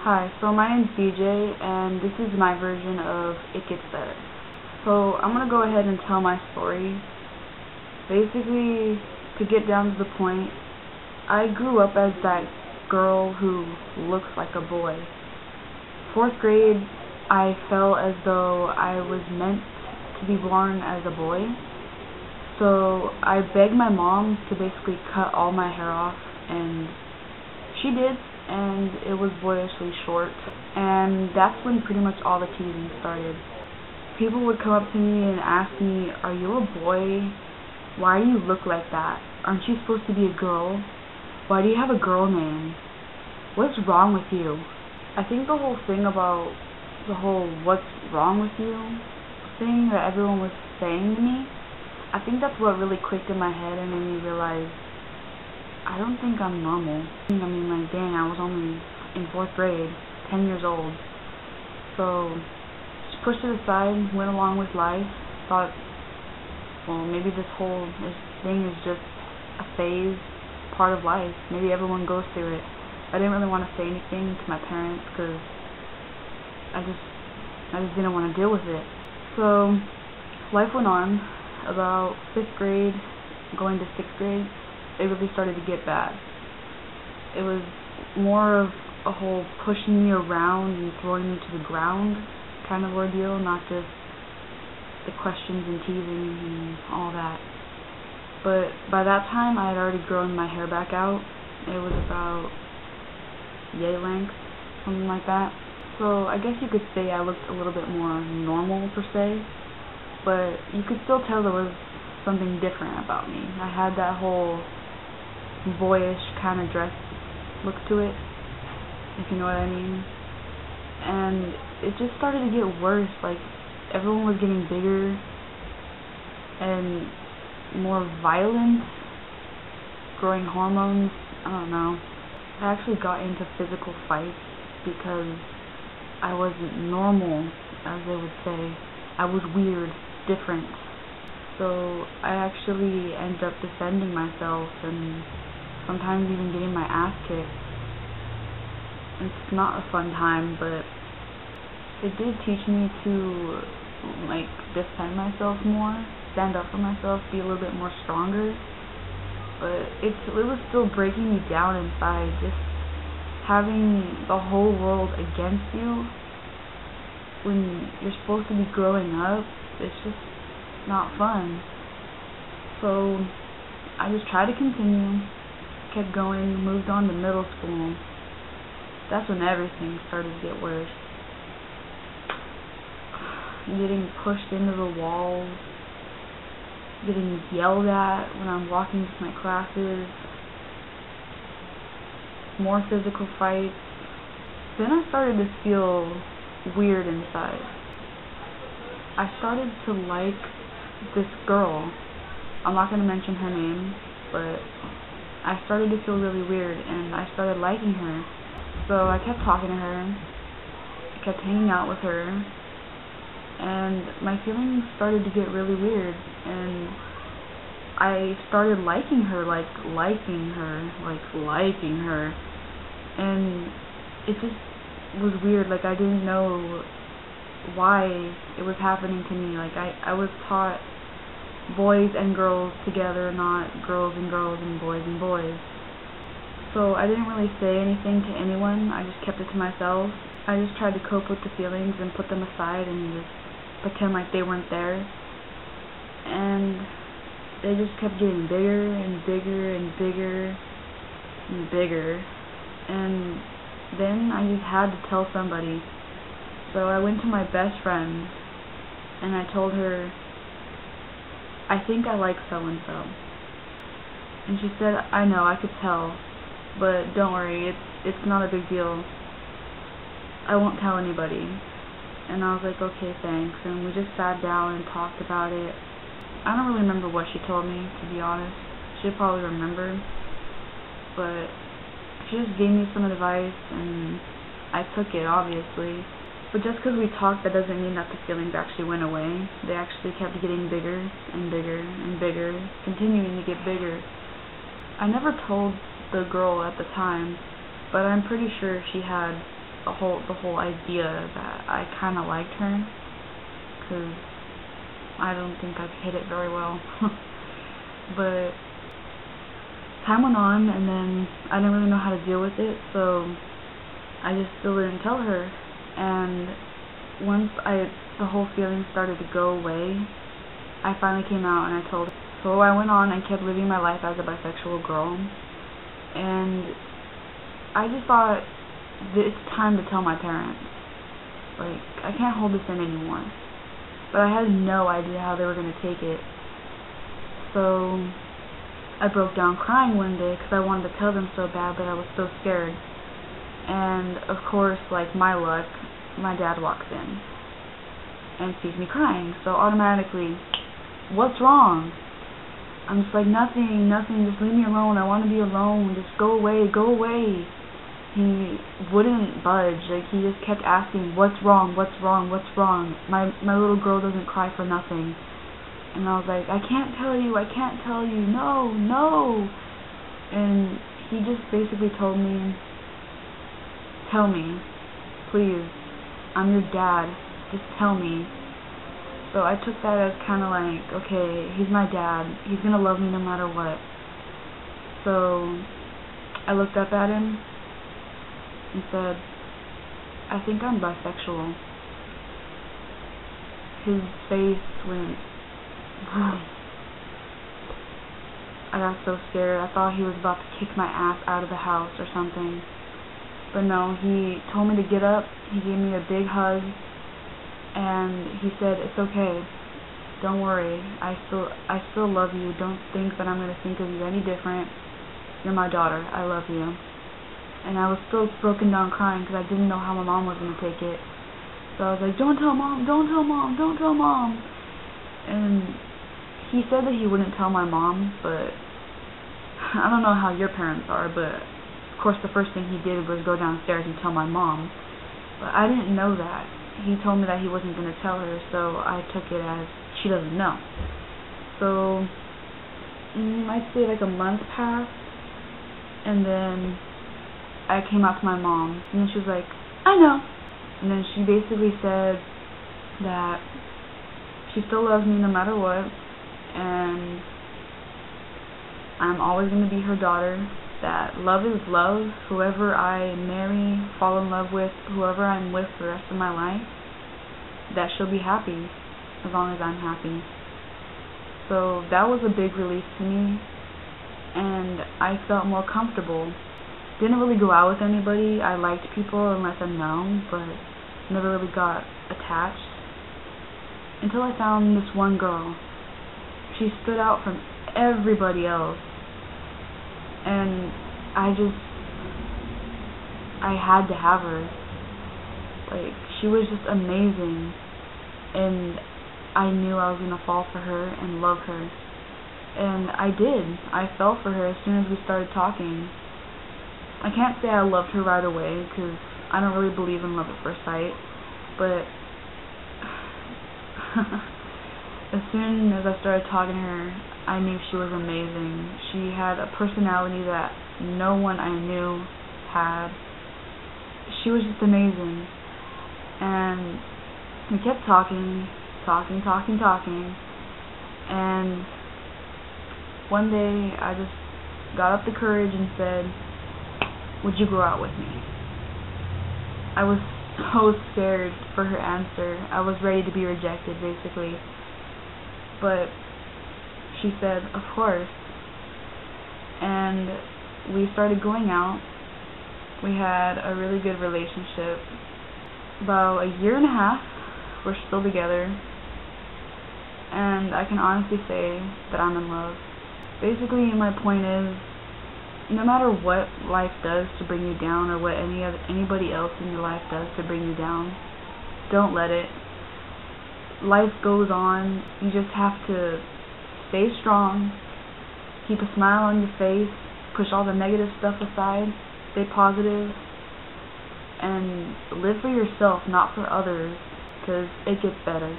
Hi, so my name's DJ, and this is my version of It Gets Better. So I'm going to go ahead and tell my story. Basically, to get down to the point, I grew up as that girl who looks like a boy. 4th grade, I felt as though I was meant to be born as a boy. So I begged my mom to basically cut all my hair off, and she did. And it was boyishly short, and that's when pretty much all the teasing started. People would come up to me and ask me, "Are you a boy? Why do you look like that? Aren't you supposed to be a girl? Why do you have a girl name? What's wrong with you?" I think the whole thing about the whole "what's wrong with you" thing that everyone was saying to me, I think that's what really clicked in my head and made me realize I don't think I'm normal. I mean, like, dang, I was only in 4th grade, 10 years old. So, just pushed it aside, went along with life, thought, well, maybe this thing is just a phase, part of life. Maybe everyone goes through it. I didn't really want to say anything to my parents because I just didn't want to deal with it. So, life went on. About 5th grade, going to 6th grade, it really started to get bad. It was more of a whole pushing me around and throwing me to the ground kind of ordeal, not just the questions and teasing and all that. But by that time, I had already grown my hair back out. It was about yay length, something like that. So I guess you could say I looked a little bit more normal per se, but you could still tell there was something different about me. I had that whole boyish kind of dress look to it, if you know what I mean. And it just started to get worse. Like, everyone was getting bigger and more violent, growing hormones. I don't know. I actually got into physical fights because I wasn't normal, as they would say. I was weird, different. So I actually ended up defending myself and sometimes even getting my ass kicked. It's not a fun time, but it did teach me to, like, defend myself more, stand up for myself, be a little bit more stronger. But it was still breaking me down inside, just having the whole world against you when you're supposed to be growing up. It's just not fun. So I just tried to continue, kept going, moved on to middle school. That's when everything started to get worse. Getting pushed into the walls, getting yelled at when I'm walking to my classes, more physical fights. Then I started to feel weird inside. I started to like this girl. I'm not going to mention her name, but I started to feel really weird, and I started liking her. So I kept talking to her, I kept hanging out with her, and my feelings started to get really weird, and I started liking her, and it just was weird. Like, I didn't know why it was happening to me. Like, I was taught boys and girls together, not girls and girls and boys. So I didn't really say anything to anyone. I just kept it to myself. I just tried to cope with the feelings and put them aside and just pretend like they weren't there. And they just kept getting bigger and bigger and bigger and bigger. And then I just had to tell somebody. So I went to my best friend and I told her, "I think I like so-and-so." And she said, "I know, I could tell, but don't worry, it's not a big deal. I won't tell anybody." And I was like, "Okay, thanks." And we just sat down and talked about it. I don't really remember what she told me, to be honest. She'll probably remember. But she just gave me some advice, and I took it, obviously. But just because we talked, that doesn't mean that the feelings actually went away. They actually kept getting bigger and bigger and bigger, continuing to get bigger. I never told the girl at the time, but I'm pretty sure she had the whole idea that I kind of liked her, because I don't think I've hit it very well. But time went on, and then I didn't really know how to deal with it, so I just still didn't tell her. And once the whole feeling started to go away, I finally came out and I told her. So I went on and kept living my life as a bisexual girl, and I just thought that it's time to tell my parents. Like, I can't hold this in anymore. But I had no idea how they were going to take it. So I broke down crying one day because I wanted to tell them so bad, but I was so scared. And of course, like my luck, my dad walks in and sees me crying. So automatically, what's wrong? I'm just like, nothing, just leave me alone. I want to be alone. Just go away, go away. He wouldn't budge. Like, he just kept asking, what's wrong, what's wrong, what's wrong? My little girl doesn't cry for nothing. And I was like, I can't tell you, no, no. And he just basically told me, tell me, please, I'm your dad, just tell me. So I took that as kind of like, okay, he's my dad, he's going to love me no matter what. So I looked up at him and said, I think I'm bisexual. His face went, I got so scared. I thought he was about to kick my ass out of the house or something. But no, he told me to get up, he gave me a big hug, and he said, it's okay, don't worry, I still love you, don't think that I'm going to think of you any different, you're my daughter, I love you. And I was still broken down crying because I didn't know how my mom was going to take it. So I was like, don't tell mom, don't tell mom, don't tell mom. And he said that he wouldn't tell my mom, but I don't know how your parents are, but of course the first thing he did was go downstairs and tell my mom. But I didn't know that. He told me that he wasn't going to tell her, so I took it as she doesn't know. So I'd say like a month passed, and then I came out to my mom, and then she was like, I know. And then she basically said that she still loves me no matter what, and I'm always going to be her daughter, that love is love. Whoever I marry, fall in love with, whoever I'm with for the rest of my life, that she'll be happy as long as I'm happy. So that was a big relief to me, and I felt more comfortable. Didn't really go out with anybody. I liked people and let them know, but never really got attached until I found this one girl. She stood out from everybody else, and I had to have her. Like, she was just amazing, and I knew I was going to fall for her and love her. And I did. I fell for her as soon as we started talking. I can't say I loved her right away, because I don't really believe in love at first sight, but as soon as I started talking to her, I knew she was amazing. She had a personality that no one I knew had. She was just amazing. And we kept talking, and one day I just got up the courage and said, would you go out with me? I was so scared for her answer. I was ready to be rejected, basically. But she said, of course. And we started going out. We had a really good relationship. About a year and a half, we're still together. And I can honestly say that I'm in love. Basically, my point is, no matter what life does to bring you down, or what anybody else in your life does to bring you down, don't let it. Life goes on. You just have to stay strong, keep a smile on your face, push all the negative stuff aside, stay positive, and live for yourself, not for others, because it gets better.